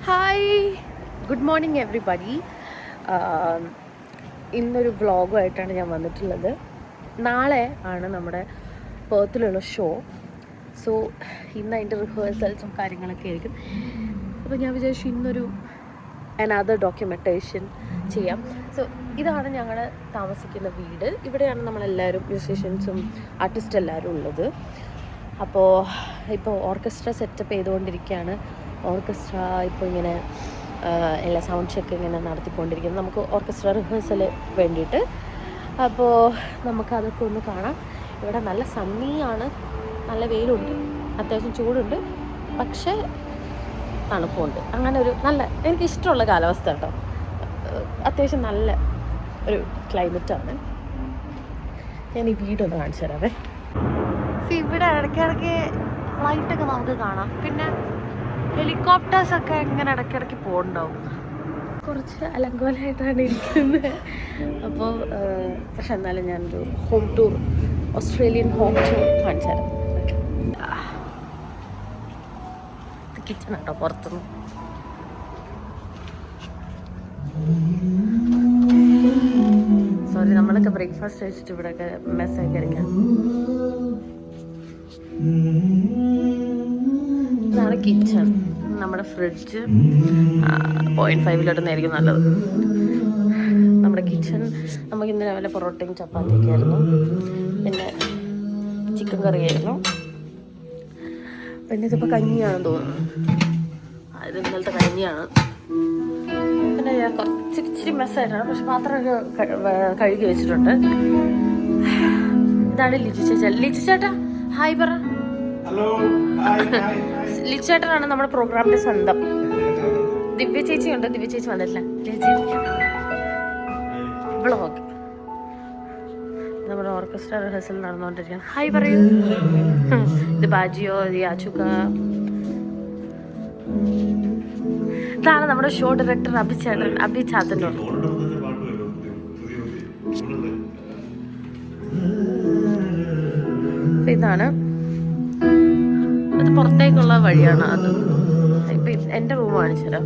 Hi, good morning everybody. ഇന്നൊരു വ്ളോഗുമായിട്ടാണ് ഞാൻ വന്നിട്ടുള്ളത്. നാളെ ആണ് നമ്മുടെ പേർത്തിലുള്ള ഷോ. സോ ഇന്ന് അതിൻ്റെ റിഹേഴ്സൽസും കാര്യങ്ങളൊക്കെ ആയിരിക്കും. അപ്പോൾ ഞാൻ വിചാരിച്ചു ഇന്നൊരു അനദർ ഡോക്യുമെൻറ്റേഷൻ ചെയ്യാം. സോ ഇതാണ് ഞങ്ങൾ താമസിക്കുന്ന വീട്. ഇവിടെയാണ് നമ്മളെല്ലാവരും മ്യൂസീഷ്യൻസും ആർട്ടിസ്റ്റ് എല്ലാവരും ഉള്ളത്. ഇപ്പോൾ ഓർക്കസ്ട്ര സെറ്റപ്പ് ചെയ്തുകൊണ്ടിരിക്കുകയാണ്. ഓർക്കസ്ട്ര ഇപ്പോൾ ഇങ്ങനെ എല്ലാ സൗണ്ട് ചെക്ക് ഇങ്ങനെ നടത്തിക്കൊണ്ടിരിക്കുന്നത്, നമുക്ക് ഓർക്കസ്ട്ര റിഹേഴ്സൽ വേണ്ടിയിട്ട്. അപ്പോൾ നമുക്കതൊക്കെ ഒന്ന് കാണാം. ഇവിടെ നല്ല സണ്ണിയാണ്, നല്ല വെയിലുണ്ട്, അത്യാവശ്യം ചൂടുണ്ട്, പക്ഷേ തണുപ്പുണ്ട്. അങ്ങനെ ഒരു നല്ല എനിക്കിഷ്ടമുള്ള കാലാവസ്ഥ കേട്ടോ. അത്യാവശ്യം നല്ല ഒരു ക്ലൈമറ്റാണ്. ഞാൻ ഈ വീടൊന്ന് കാണിച്ചു തരാവേ. ഇവിടെ ഇടയ്ക്കിടയ്ക്ക് ഫ്ലൈറ്റൊക്കെ നമുക്ക് കാണാം. പിന്നെ ഹെലികോപ്റ്റേഴ്സൊക്കെ ഇങ്ങനെ ഇടയ്ക്കിടയ്ക്ക് പോകുന്നുണ്ടാവും. കുറച്ച് അലങ്കോലമായിട്ടാണ് ഇരിക്കുന്നത്. അപ്പോൾ പക്ഷെ എന്നാലും ഞാനൊരു home tour, Australian home tour കാണിച്ചു തരാം. കിച്ചൺ കേട്ടോ, പുറത്തുനിന്ന് സോറി, നമ്മളൊക്കെ ബ്രേക്ക്ഫാസ്റ്റ് കഴിച്ചിട്ട് ഇവിടെയൊക്കെ മെസ്സായി കഴിഞ്ഞാൽ. ഇതാണ് കിച്ചൺ. നമ്മുടെ ഫ്രിഡ്ജ് 0.5 നല്ലത്. നമ്മുടെ കിച്ചൺ. നമുക്ക് ഇന്ന് രാവിലെ പൊറോട്ടയും ചപ്പാത്തിയൊക്കെ ആയിരുന്നു, പിന്നെ ചിക്കൻ കറിയായിരുന്നു, പിന്നെ ഇതിപ്പോൾ കഞ്ഞിയാണെന്ന് തോന്നുന്നു. ഇത് ഇന്നലത്തെ കഞ്ഞിയാണ്. പിന്നെ കുറച്ച് ഇച്ചിരി മെസ്സായിട്ടാണ്, പക്ഷെ പാത്രമൊക്കെ കഴുകി വെച്ചിട്ടുണ്ട്. ഇതാണ് ലിജു ചേച്ചാ. ലിജു ചേട്ടാ ഹായ് പറ. ലിജു ചേട്ടനാണ് നമ്മുടെ പ്രോഗ്രാമിന്റെ സ്വന്തം. ദിവ്യ ചേച്ചി ഉണ്ട്, ദിവ്യ ചേച്ചി വന്നിട്ടില്ല. വ്ളോഗ് നമ്മുടെ ഓർക്കസ്ട്ര റിഹേഴ്സൽ നടന്നുകൊണ്ടിരിക്കുകയാണ്. ഹായ് പറയൂ. ഇത് ബാജിയോ, ഇത് യാച്ചുക. ഇതാണ് നമ്മുടെ ഷോ ഡയറക്ടർ അഭി ചാത്തന്നൂർ. ഇതാണ്, അത് പുറത്തേക്കുള്ള വഴിയാണ്. അത് ഇപ്പം എൻ്റെ റൂം കാണിച്ചു തരാം.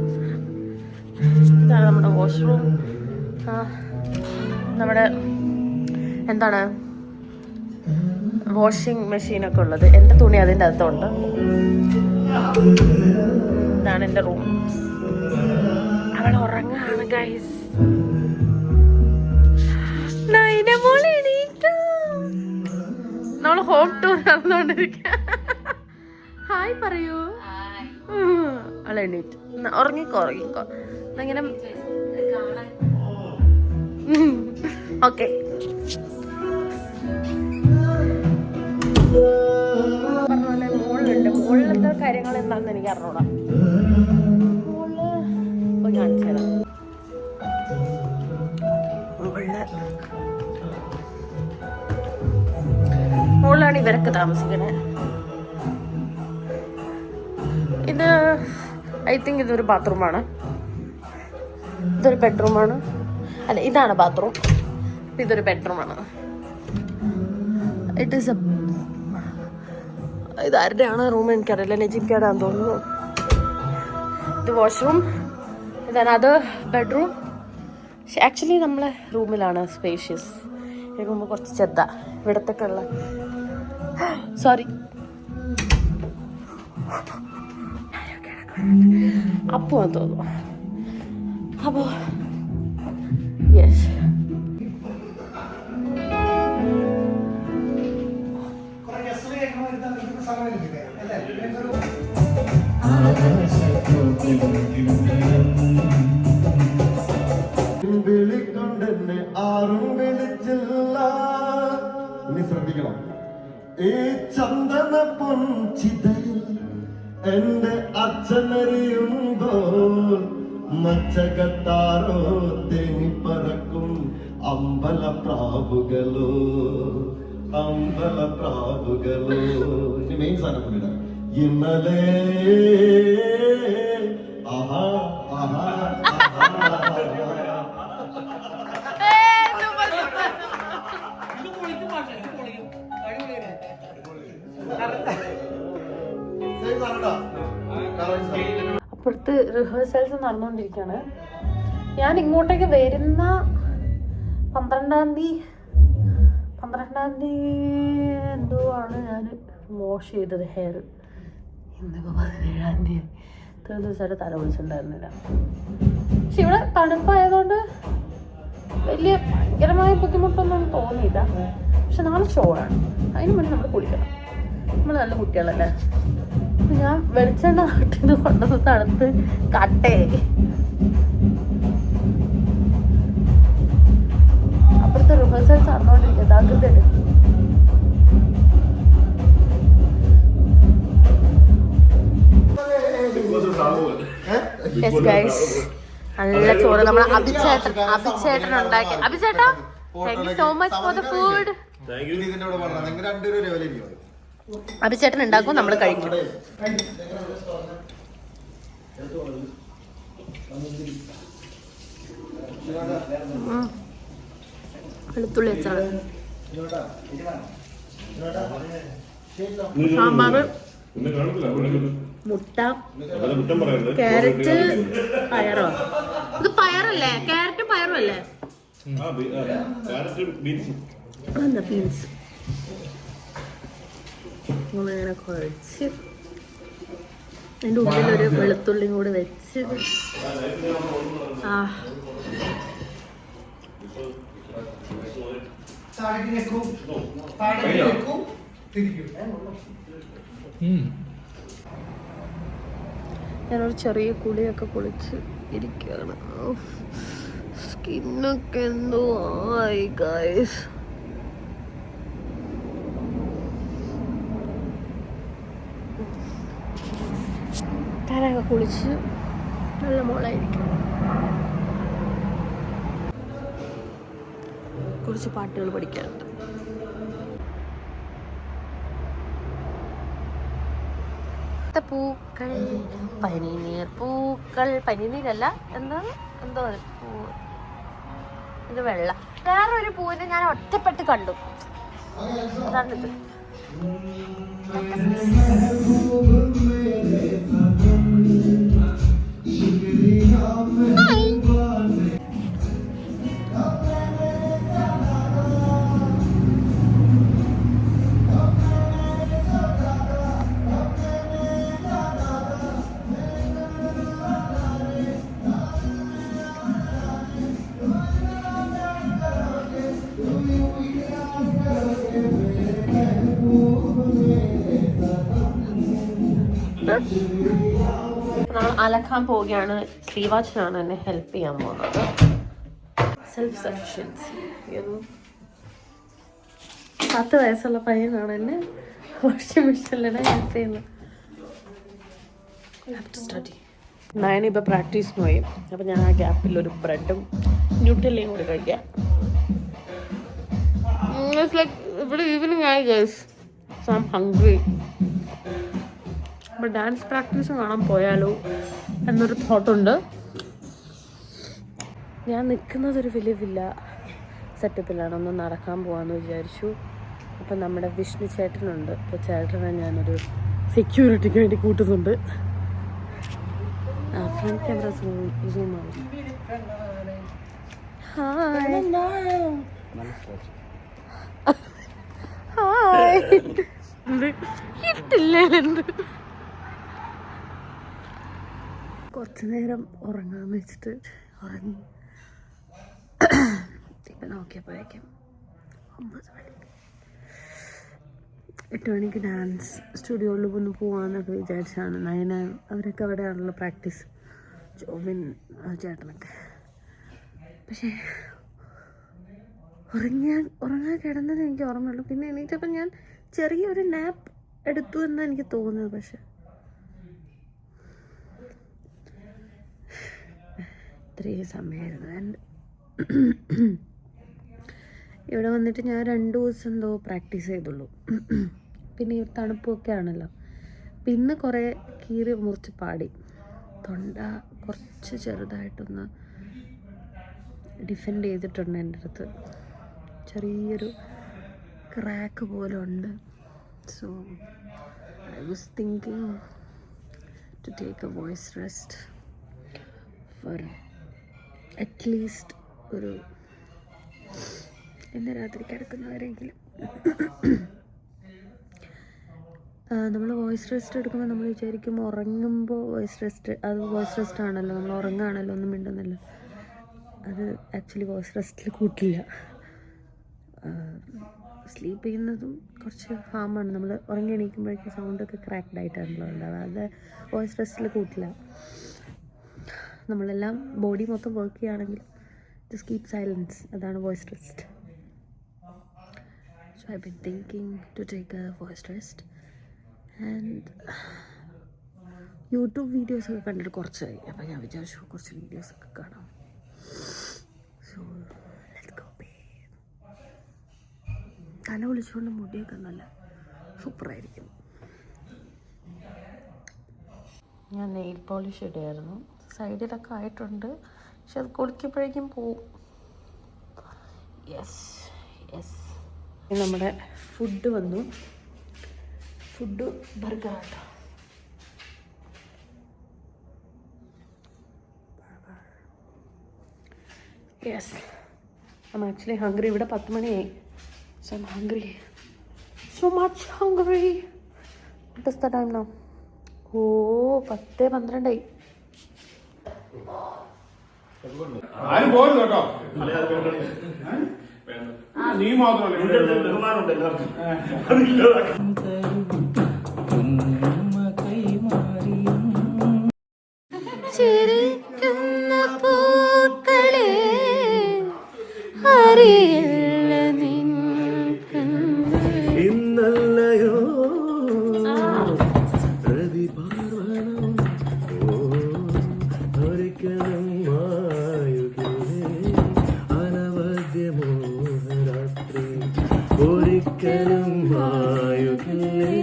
ഇതാണ് നമ്മുടെ വാഷ്റൂം. നമ്മുടെ എന്താണ് വാഷിംഗ് മെഷീനൊക്കെ ഉള്ളത്. എൻ്റെ തുണി അതിൻ്റെ അകത്തുണ്ട്. ഇതാണ് എൻ്റെ റൂം. അവൾ ഉറങ്ങാണ് ഗൈസ്. നമ്മൾ ഹോം ടൂർ നടന്നുകൊണ്ടിരിക്കുക. ഹായ് പറയൂ. അവൾ എണീറ്റ്. ഉറങ്ങിക്കോ ഇങ്ങനെ. ഓക്കെ, പറഞ്ഞ മുകളിലുണ്ട്. മുകളിലത്തെ കാര്യങ്ങൾ എന്താണെന്ന് എനിക്ക് അറിഞ്ഞൂടാ. മുകളില് പോയി കാണിച്ചു തരാം. മുകളിലാണ് ഇവരൊക്കെ താമസിക്കണേ. ഇത് ഐ തിങ്ക് ഇതൊരു ബാത്റൂമാണ്. ഇതൊരു ബെഡ്റൂമാണ്. അല്ല, ഇതാണ് ബാത്റൂം. ഇതൊരു ബെഡ്റൂമാണ്. ഇതാരുടെയാണ് റൂം എനിക്കറിയില്ല. നെജിക്കാടാന്ന് തോന്നുന്നു. ഇത് വാഷ്റൂം. ഇതാണ് അത് ബെഡ്റൂം. പക്ഷെ ആക്ച്വലി നമ്മളെ റൂമിലാണ് സ്പേഷ്യസ്. ഈ റൂം കുറച്ച് ചെറുത. ഇവിടത്തൊക്കെ ഉള്ള സോറി അപ്പുവാന്ന് തോന്നുന്നു. അപ്പോൾ യെസ്, വിളിക്കൊണ്ടെന്നെ ആരും വിളിച്ചില്ല. ഇനി ശ്രദ്ധിക്കണം. ഈ ചന്ദന പൊൻചിതയിൽ എന്റെ അച്ഛനറിയുമ്പോൾ മച്ചകത്താരോ തേങ്ങി പറക്കും അമ്പലപ്രാവുകളോ. ഇനി മെയിൻ സാധനം പുള്ളിയുടെ ഇന്നലെ ആഹാ ആഹാ ഇപ്പോഴത്തെ റിഹേഴ്സൽസ് നടന്നുകൊണ്ടിരിക്കുകയാണ്. ഞാൻ ഇങ്ങോട്ടേക്ക് വരുന്ന 12-ാം തീയതി എന്തോ ആണ് ഞാൻ വാഷ് ചെയ്തത് ഹെയർ. ഇന്നിപ്പോൾ 17-ാം തീയതി. ഇത്രയും ദിവസമായിട്ട് തല കുളിച്ചിട്ടുണ്ടായിരുന്നില്ല. പക്ഷെ ഇവിടെ തണുപ്പായതുകൊണ്ട് വലിയ ഭയങ്കരമായ ബുദ്ധിമുട്ടൊന്നും തോന്നിയില്ല. പക്ഷെ നാളെ ഷോ ആണ്, അതിന് മുന്നേ നമ്മൾ കുളിക്കണം. നമ്മൾ നല്ല കുട്ടികളല്ലേ. ഞാൻ വെളിച്ചെണ്ണ നാട്ടിൽ കൊണ്ടത് തണുത്ത് കട്ടേ. അപ്പുറത്തെ റിഹേഴ്സൽസ് നടന്നുകൊണ്ടിരിക്കുക. താക്കൃതയുണ്ട്. നല്ല ചോറ് നമ്മൾ അഭിചേട്ടൻ ഉണ്ടാക്കി. അഭിചേട്ടാ, thank you so much for the food. അഭിചേട്ടൻ ഉണ്ടാക്കും, നമ്മൾ കഴിക്കും. വെളുത്തുള്ളി അച്ചാറ്, സാമ്പാർ, മുട്ട, ക്യാരറ്റ്, പയറോ? ഇത് പയറല്ലേ? ക്യാരറ്റും പയറും അല്ലേ? എന്താ ബീൻസ് അങ്ങനെ കുഴച്ച് അതിൻ്റെ ഉള്ളിലൊരു വെളുത്തുള്ളിയും കൂടി വെച്ച് ഞാനൊരു ചെറിയ കുളിയൊക്കെ കുളിച്ച് ഇരിക്കുകയാണ്. സ്കിന്നൊക്കെ എന്തോ ആയി ഗൈസ്. തലയൊക്കെ കുളിച്ച് നല്ല മോളായിരിക്കും. കുറച്ച് പാട്ടുകൾ പഠിക്കാനുണ്ട്. പൂക്കൾ, പനിനീർ പൂക്കൾ, പനിനീരല്ല, എന്താണ് എന്തോ പൂ, ഇത് വെള്ള. വേറെ ഒരു പൂവിനെ ഞാൻ ഒറ്റപ്പെട്ട് കണ്ടു. അതാണിത്. നമ്മൾ അലക്കാൻ പോവുകയാണ്. ശ്രീവാച്ചനാണ് എന്നെ ഹെൽപ്പ് ചെയ്യാൻ പോകുന്നത്. Self sufficiency. 10 വയസ്സുള്ള പയ്യനാണ് എന്നെ വാഷിംഗ് മെഷീനിൽ ഹെൽപ്പ് ചെയ്യുന്നത്. ഞാനിപ്പോൾ പ്രാക്ടീസിന് പോയി. അപ്പം ഞാൻ ആ ഗ്യാപ്പിൽ ഒരു ബ്രെഡും ന്യൂട്രലയും കൂടി കഴിക്കാം. It's like ഇവിടെ ഈവനിങ് ആയി guys, so I am hungry. അപ്പോൾ ഡാൻസ് പ്രാക്ടീസ് കാണാൻ പോയാലോ എന്നൊരു തോട്ടുണ്ട്. ഞാൻ നിൽക്കുന്നതൊരു വലിയ വില്ല സെറ്റപ്പിലാണ്. ഒന്ന് നടക്കാൻ പോകാമെന്ന് വിചാരിച്ചു. അപ്പം നമ്മുടെ വിഷ്ണു ചേട്ടനുണ്ട്. അപ്പോൾ ചേട്ടനെ ഞാനൊരു സെക്യൂരിറ്റിക്ക് വേണ്ടി കൂട്ടുന്നുണ്ട്. ഫ്രണ്ട് ക്യാമറ സൂമാണ്. Hi hi. ഇട്ടില്ലേലെന്ത് കുറച്ച് നേരം ഉറങ്ങാമെന്ന് വെച്ചിട്ട് ഉറങ്ങി. ഇപ്പം നോക്കിയപ്പോഴേക്കും 9 മണി. 8 മണിക്ക് ഡാൻസ് സ്റ്റുഡിയോയിൽ ഒന്ന് പോകാമെന്നൊക്കെ വിചാരിച്ചാണ്. 9 അവരൊക്കെ അവിടെയാണല്ലോ പ്രാക്ടീസ്, ജോബിൻ ചേട്ടനൊക്കെ. പക്ഷേ ഉറങ്ങാൻ കിടന്നത് എനിക്ക് ഓർമ്മയുള്ളൂ. പിന്നെ എണീറ്റപ്പം ഞാൻ ചെറിയൊരു നാപ്പ് എടുത്തു എന്നാണ് എനിക്ക് തോന്നുന്നത്. പക്ഷെ ഇത്രയും സമയമായിരുന്നു. ആൻഡ് ഇവിടെ വന്നിട്ട് ഞാൻ 2 ദിവസം എന്തോ പ്രാക്ടീസ് ചെയ്തുള്ളൂ. പിന്നെ ഈ തണുപ്പൊക്കെ ആണല്ലോ. പിന്നെ കുറേ കീറി മുറിച്ച് പാടി. തൊണ്ട കുറച്ച് ചെറുതായിട്ടൊന്ന് ഡിഫെൻഡ് ചെയ്തിട്ടുണ്ട് എൻ്റെ അടുത്ത്. ചെറിയൊരു ക്രാക്ക് പോലെ ഉണ്ട്. So I was thinking to take a voice rest for at least ഒരു ഇന്ന് രാത്രി കിടക്കുന്നവരെങ്കിലും. നമ്മൾ വോയിസ് റെസ്റ്റ് എടുക്കുമ്പോൾ നമ്മൾ വിചാരിക്കും ഉറങ്ങുമ്പോൾ വോയിസ് റെസ്റ്റ് ആണല്ലോ, നമ്മൾ ഉറങ്ങുകയാണല്ലോ, ഒന്നും മിണ്ടുന്നല്ലോ. അത് ആക്ച്വലി വോയിസ് റെസ്റ്റിൽ കൂട്ടില്ല. സ്ലീപ്പ് ചെയ്യുന്നതും കുറച്ച് ഹാമാണ്. നമ്മൾ ഉറങ്ങി എണീക്കുമ്പോഴേക്കും സൗണ്ടൊക്കെ ക്രാക്ഡ് ആയിട്ടാണല്ലോ ഉണ്ടാവുക. അത് വോയിസ് റെസ്റ്റിൽ കൂട്ടില്ല. നമ്മളെല്ലാം ബോഡി മൊത്തം വർക്ക് ചെയ്യുകയാണെങ്കിൽ ജസ്റ്റ് കീപ് സൈലൻസ്, അതാണ് voice rest. So I been thinking to take a voice rest. And YouTube വീഡിയോസൊക്കെ കണ്ടിട്ട് കുറച്ചായി. അപ്പോൾ ഞാൻ വിചാരിച്ചു കുറച്ച് വീഡിയോസൊക്കെ കാണാം. So let's go. തല ഒളിച്ചുകൊണ്ട് മുടിയൊക്കെ നല്ല സൂപ്പറായിരിക്കും. ഞാൻ നെയിൽ പോളിഷ് ഇടുമായിരുന്നു. സൈഡിലൊക്കെ ആയിട്ടുണ്ട്, പക്ഷെ അത് കുളിക്കുമ്പോഴേക്കും പോവും. Yes yes. നമ്മുടെ ഫുഡ് വന്നു. ഫുഡ് ബർഗർ ആട്ടോ. Yes, I'm actually hungry. ഇവിടെ 10 മണിയായി. So I'm hungry. So much hungry. What is the time now? Oh, 10:12 ആരും പോരുന്നു കേട്ടോ. നീ മാത്രമല്ല. ചിരിക്കുന്ന പൂക്കളെ അറിയില്ല ഇന്നല്ലയോ പ്രതിപാർവണം ഒരിക്കലും മായുകില്ലേ അനവദ്യമോഹരാത്രി ഒരിക്കലും മായുകില്ലേ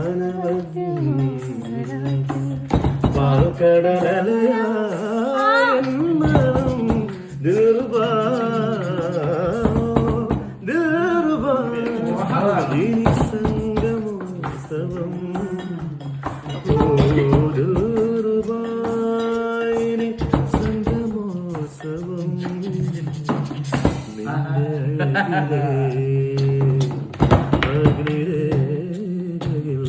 അനവദ്യം പാൽക്കടലയാലും ദുർബാ ഇനി സംഗമോത്സവം ദുർബായിനി സംഗമോത്സവം അഗ്നിരേഖയിൽ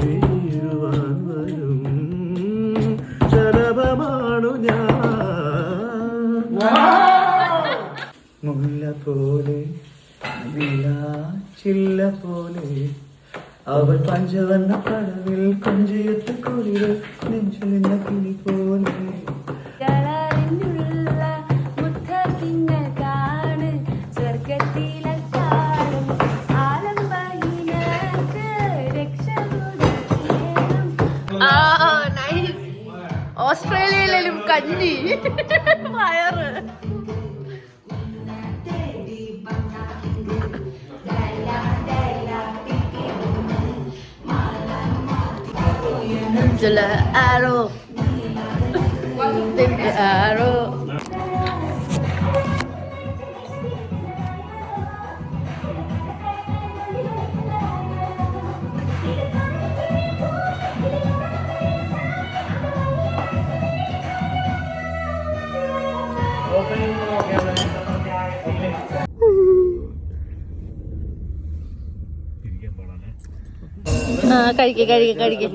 വീഴുവാൻ വരും ശലഭമാണു ഞാൻ. മുല്ല പോലെ ചില്ല പോലെ അവൾ പഞ്ചവർണ്ണ പടവിൽ കൊഞ്ചിയത്ത് കുളിര് നെഞ്ചിലിന്ന കിളി പോലെ ഓസ്ട്രേലിയയിലും കഞ്ഞി വയറ്. The arrow, the arrow. കഴിക്ക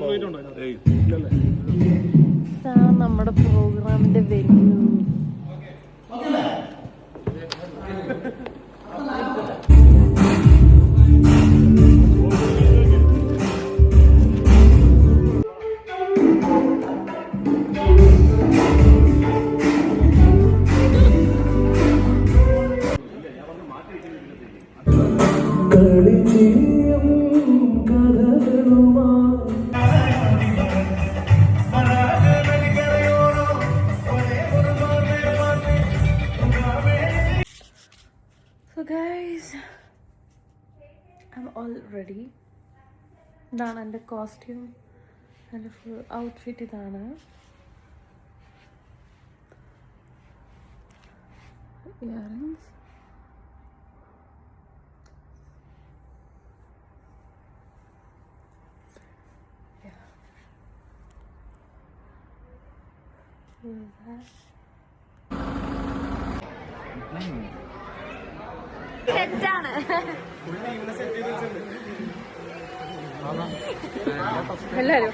നമ്മുടെ പ്രോഗ്രാമിന്റെ venue. So guys, I'm all ready. ഇതാണ് എൻ്റെ കോസ്റ്റ്യൂം, എൻ്റെ ഫുൾ ഔട്ട്ഫിറ്റ് ഇതാണ്. ഇയറിങ്സ്, സെറ്റാണ്. എല്ലാരും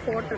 ഫോട്ടോ